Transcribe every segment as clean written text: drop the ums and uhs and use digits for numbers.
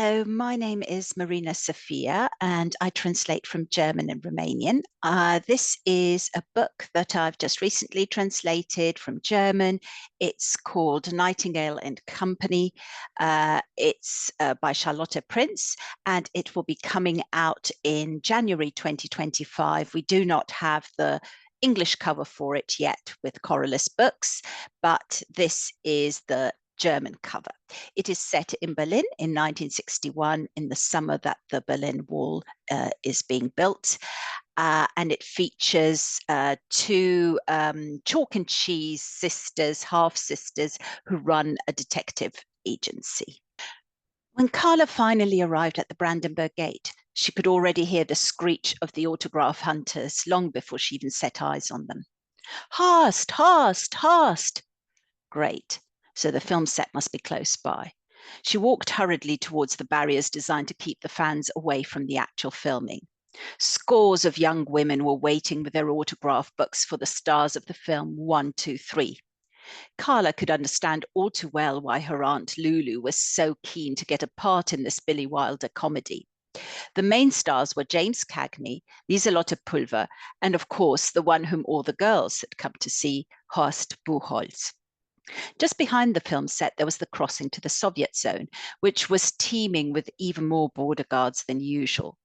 So my name is Marina Sofia, and I translate from German and Romanian. This is a book that I've just recently translated from German. It's called Nightingale Company. It's by Charlotte Printz, and it will be coming out in January 2025. We do not have the English cover for it yet with Corylus Books, but this is the German cover. It is set in Berlin in 1961, in the summer that the Berlin Wall is being built. And it features two chalk and cheese sisters, half sisters, who run a detective agency. When Carla finally arrived at the Brandenburg Gate, she could already hear the screech of the autograph hunters long before she even set eyes on them. Hast, hast, hast! Great. So the film set must be close by. She walked hurriedly towards the barriers designed to keep the fans away from the actual filming. Scores of young women were waiting with their autograph books for the stars of the film 1, 2, 3. Carla could understand all too well why her aunt Lulu was so keen to get a part in this Billy Wilder comedy. The main stars were James Cagney, Lieselotte Pulver, and of course the one whom all the girls had come to see, Horst Buchholz. Just behind the film set, there was the crossing to the Soviet zone, which was teeming with even more border guards than usual.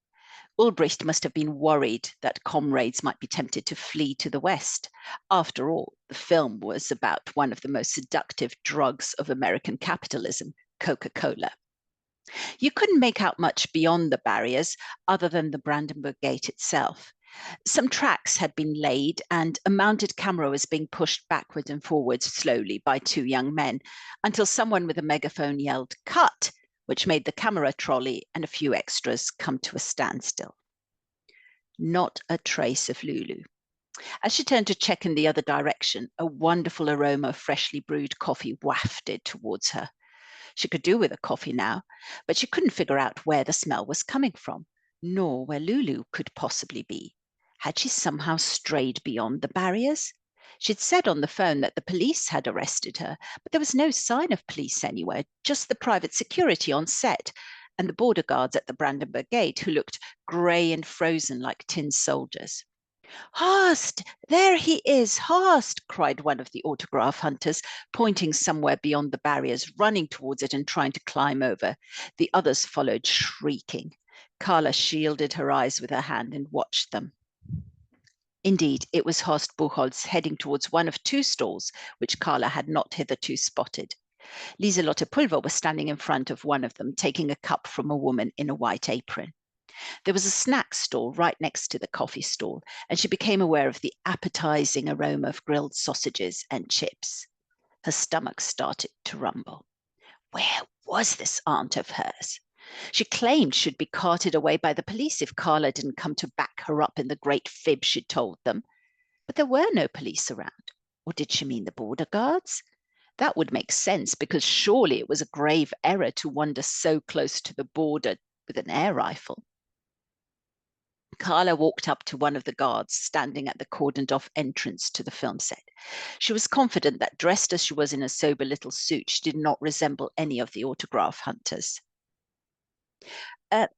Ulbricht must have been worried that comrades might be tempted to flee to the West. After all, the film was about one of the most seductive drugs of American capitalism, Coca-Cola. You couldn't make out much beyond the barriers other than the Brandenburg Gate itself. Some tracks had been laid, and a mounted camera was being pushed backwards and forwards slowly by two young men until someone with a megaphone yelled, "Cut!" which made the camera trolley and a few extras come to a standstill. Not a trace of Lulu. As she turned to check in the other direction, a wonderful aroma of freshly brewed coffee wafted towards her. She could do with a coffee now, but she couldn't figure out where the smell was coming from, nor where Lulu could possibly be. Had she somehow strayed beyond the barriers? She'd said on the phone that the police had arrested her, but there was no sign of police anywhere, just the private security on set and the border guards at the Brandenburg Gate who looked grey and frozen like tin soldiers. "Horst, there he is, Horst!" cried one of the autograph hunters, pointing somewhere beyond the barriers, running towards it and trying to climb over. The others followed, shrieking. Carla shielded her eyes with her hand and watched them. Indeed, it was Horst Buchholz heading towards one of two stalls, which Carla had not hitherto spotted. Lieselotte Pulver was standing in front of one of them, taking a cup from a woman in a white apron. There was a snack stall right next to the coffee stall, and she became aware of the appetizing aroma of grilled sausages and chips. Her stomach started to rumble. Where was this aunt of hers? She claimed she'd be carted away by the police if Carla didn't come to back her up in the great fib she'd told them. But there were no police around. Or did she mean the border guards? That would make sense, because surely it was a grave error to wander so close to the border with an air rifle. Carla walked up to one of the guards standing at the cordoned-off entrance to the film set. She was confident that, dressed as she was in a sober little suit, she did not resemble any of the autograph hunters.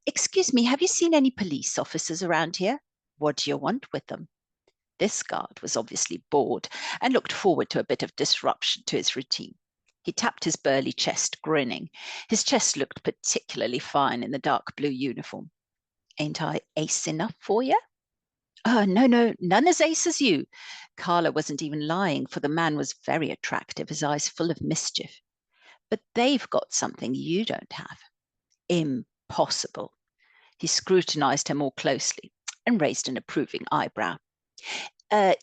"Excuse me, have you seen any police officers around here? What do you want with them?" This guard was obviously bored and looked forward to a bit of disruption to his routine. He tapped his burly chest, grinning. His chest looked particularly fine in the dark blue uniform. "Ain't I ace enough for you?" "Oh, no, none as ace as you." Carla wasn't even lying, for the man was very attractive, his eyes full of mischief. "But they've got something you don't have." "Impossible." He scrutinized her more closely and raised an approving eyebrow.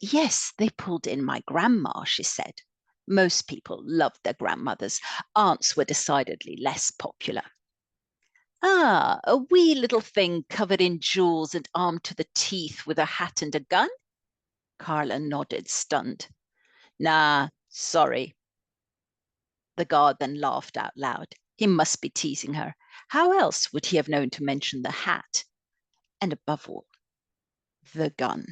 Yes, they pulled in my grandma," she said. Most people loved their grandmothers. Aunts were decidedly less popular. "Ah, a wee little thing covered in jewels and armed to the teeth with a hat and a gun?" Carla nodded, stunned. "Nah, sorry." The guard then laughed out loud. He must be teasing her. How else would he have known to mention the hat? And above all, the gun.